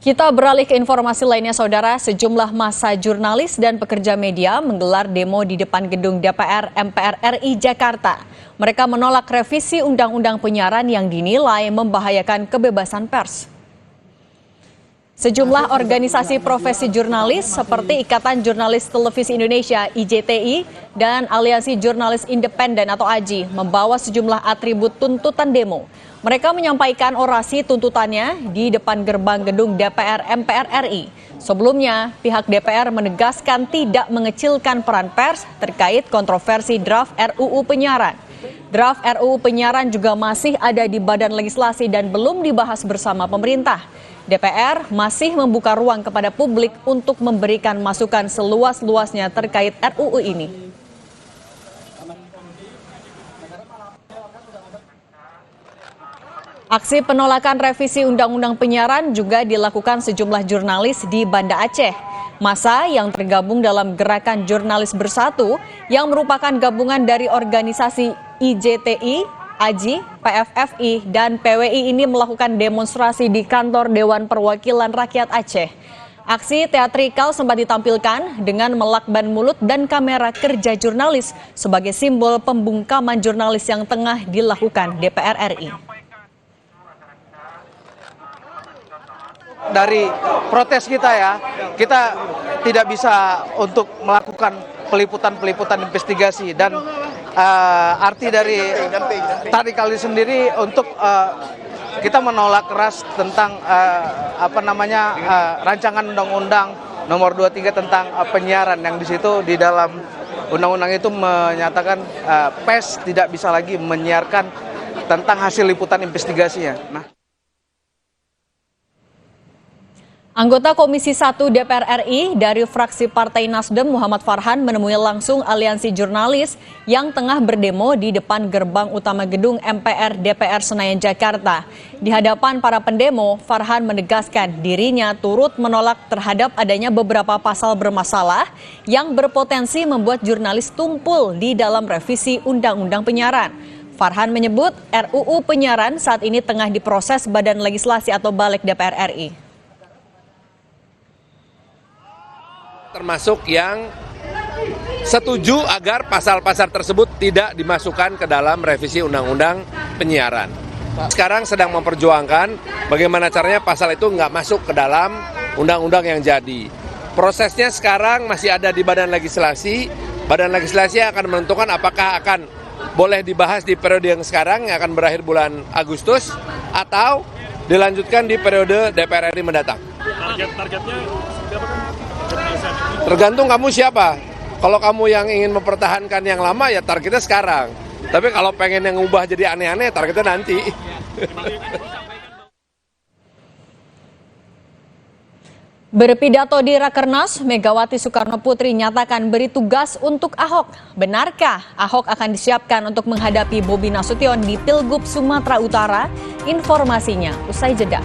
Kita beralih ke informasi lainnya, Saudara. Sejumlah massa jurnalis dan pekerja media menggelar demo di depan gedung DPR MPR RI Jakarta. Mereka menolak revisi Undang-Undang Penyiaran yang dinilai membahayakan kebebasan pers. Sejumlah organisasi profesi jurnalis seperti Ikatan Jurnalis Televisi Indonesia (IJTI) dan Aliansi Jurnalis Independen atau AJI membawa sejumlah atribut tuntutan demo. Mereka menyampaikan orasi tuntutannya di depan gerbang gedung DPR MPR RI. Sebelumnya, pihak DPR menegaskan tidak mengecilkan peran pers terkait kontroversi draft RUU Penyiaran. Draft RUU Penyiaran juga masih ada di Badan Legislasi dan belum dibahas bersama pemerintah. DPR masih membuka ruang kepada publik untuk memberikan masukan seluas-luasnya terkait RUU ini. Aksi penolakan revisi Undang-Undang Penyiaran juga dilakukan sejumlah jurnalis di Banda Aceh. Massa yang tergabung dalam Gerakan Jurnalis Bersatu yang merupakan gabungan dari organisasi IJTI, AJI, PFFI, dan PWI ini melakukan demonstrasi di kantor Dewan Perwakilan Rakyat Aceh. Aksi teatrikal sempat ditampilkan dengan melakban mulut dan kamera kerja jurnalis sebagai simbol pembungkaman jurnalis yang tengah dilakukan DPR RI. Dari protes kita kita tidak bisa untuk melakukan peliputan investigasi dan arti dari tadi sendiri untuk kita menolak keras tentang rancangan undang-undang nomor 23 tentang penyiaran yang di situ di dalam undang-undang itu menyatakan pers tidak bisa lagi menyiarkan tentang hasil liputan investigasinya. Anggota Komisi 1 DPR RI dari fraksi Partai Nasdem Muhammad Farhan menemui langsung aliansi jurnalis yang tengah berdemo di depan gerbang utama gedung MPR DPR Senayan Jakarta. Di hadapan para pendemo, Farhan menegaskan dirinya turut menolak terhadap adanya beberapa pasal bermasalah yang berpotensi membuat jurnalis tumpul di dalam revisi Undang-Undang Penyiaran. Farhan menyebut RUU Penyiaran saat ini tengah diproses Badan Legislasi atau Balik DPR RI. Termasuk yang setuju agar pasal-pasal tersebut tidak dimasukkan ke dalam revisi Undang-Undang Penyiaran. Sekarang sedang memperjuangkan bagaimana caranya pasal itu nggak masuk ke dalam undang-undang yang jadi. Prosesnya sekarang masih ada di Badan Legislasi. Badan Legislasi akan menentukan apakah akan boleh dibahas di periode yang sekarang yang akan berakhir bulan Agustus atau dilanjutkan di periode DPR RI mendatang. Targetnya berapa kan? Tergantung kamu siapa. Kalau kamu yang ingin mempertahankan yang lama ya targetnya sekarang. Tapi kalau pengen yang ubah jadi aneh-aneh targetnya nanti. Berpidato di Rakernas, Megawati Soekarno Putri nyatakan beri tugas untuk Ahok. Benarkah Ahok akan disiapkan untuk menghadapi Bobi Nasution di Pilgub Sumatera Utara? Informasinya usai jeda.